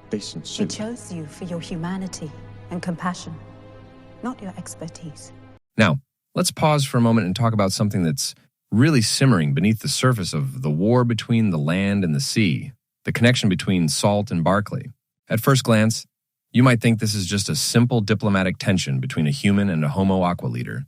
decent He suit. chose you for your humanity and compassion, not your expertise. Now, let's pause for a moment and talk about something that's really simmering beneath the surface of the war between the land and the sea, the connection between Salt and Barclay. At first glance, you might think this is just a simple diplomatic tension between a human and a Homo Aqua leader,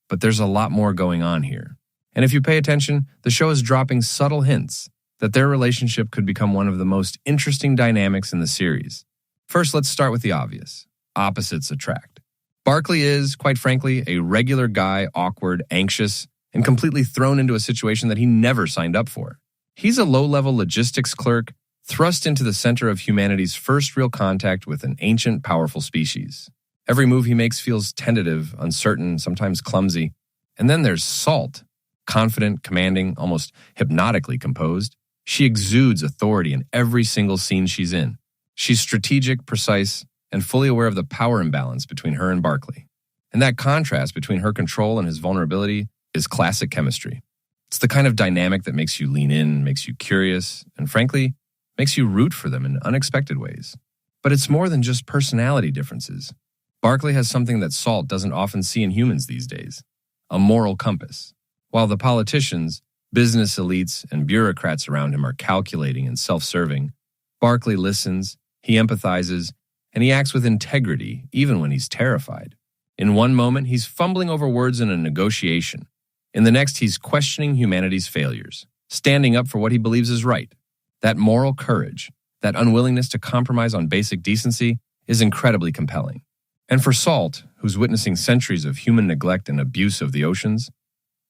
but there's a lot more going on here. And if you pay attention, the show is dropping subtle hints that their relationship could become one of the most interesting dynamics in the series. First, let's start with the obvious. Opposites attract. Barclay is, quite frankly, a regular guy, awkward, anxious, and completely thrown into a situation that he never signed up for. He's a low-level logistics clerk thrust into the center of humanity's first real contact with an ancient, powerful species. Every move he makes feels tentative, uncertain, sometimes clumsy. And then there's Salt, confident, commanding, almost hypnotically composed. She exudes authority in every single scene she's in. She's strategic, precise, and fully aware of the power imbalance between her and Barclay. And that contrast between her control and his vulnerability is classic chemistry. It's the kind of dynamic that makes you lean in, makes you curious, and frankly, makes you root for them in unexpected ways. But it's more than just personality differences. Barclay has something that Salt doesn't often see in humans these days, a moral compass. While the politicians, business elites, and bureaucrats around him are calculating and self-serving, Barclay listens, he empathizes, and he acts with integrity even when he's terrified. In one moment, he's fumbling over words in a negotiation. In the next, he's questioning humanity's failures, standing up for what he believes is right. That moral courage, that unwillingness to compromise on basic decency, is incredibly compelling. And for Salt, who's witnessing centuries of human neglect and abuse of the oceans,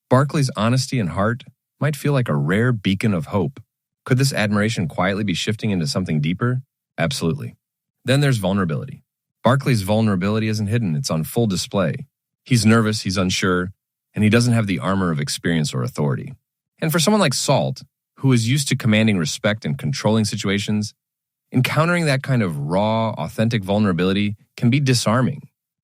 Barclay's honesty and heart might feel like a rare beacon of hope. Could this admiration quietly be shifting into something deeper? Absolutely. Then there's vulnerability. Barclay's vulnerability isn't hidden, it's on full display. He's nervous, he's unsure, and he doesn't have the armor of experience or authority. And for someone like Salt, who is used to commanding respect and controlling situations, encountering that kind of raw, authentic vulnerability can be disarming.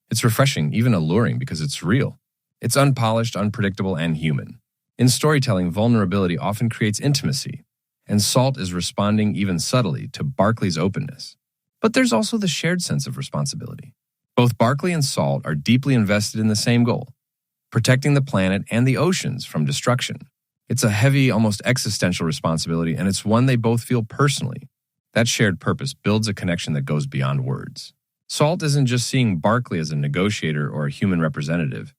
It's refreshing, even alluring, because it's real. It's unpolished, unpredictable, and human. In storytelling, vulnerability often creates intimacy, and Salt is responding even subtly to Barclay's openness. But there's also the shared sense of responsibility. Both Barclay and Salt are deeply invested in the same goal, protecting the planet and the oceans from destruction. It's a heavy, almost existential responsibility, and it's one they both feel personally. That shared purpose builds a connection that goes beyond words. Salt isn't just seeing Barclay as a negotiator or a human representative.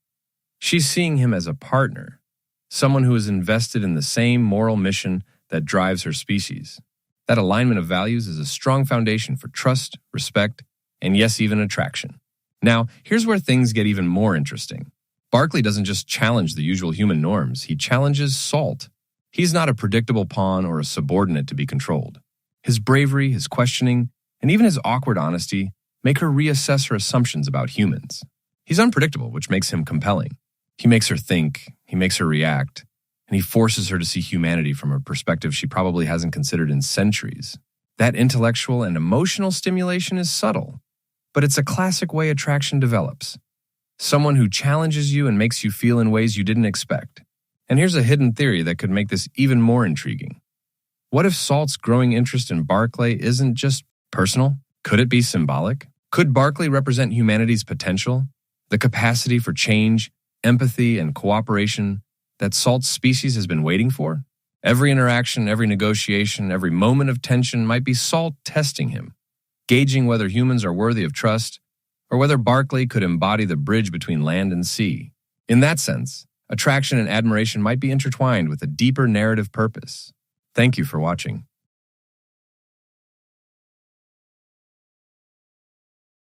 She's seeing him as a partner, someone who is invested in the same moral mission that drives her species. That alignment of values is a strong foundation for trust, respect, and yes, even attraction. Now, here's where things get even more interesting. Barclay doesn't just challenge the usual human norms, he challenges Salt. He's not a predictable pawn or a subordinate to be controlled. His bravery, his questioning, and even his awkward honesty make her reassess her assumptions about humans. He's unpredictable, which makes him compelling. He makes her think, he makes her react, and he forces her to see humanity from a perspective she probably hasn't considered in centuries. That intellectual and emotional stimulation is subtle, but it's a classic way attraction develops. Someone who challenges you and makes you feel in ways you didn't expect. And here's a hidden theory that could make this even more intriguing. What if Salt's growing interest in Barclay isn't just personal? Could it be symbolic? Could Barclay represent humanity's potential, the capacity for change, empathy, and cooperation that Salt's species has been waiting for? Every interaction, every negotiation, every moment of tension might be Salt testing him, gauging whether humans are worthy of trust or whether Barclay could embody the bridge between land and sea. In that sense, attraction and admiration might be intertwined with a deeper narrative purpose. Thank you for watching.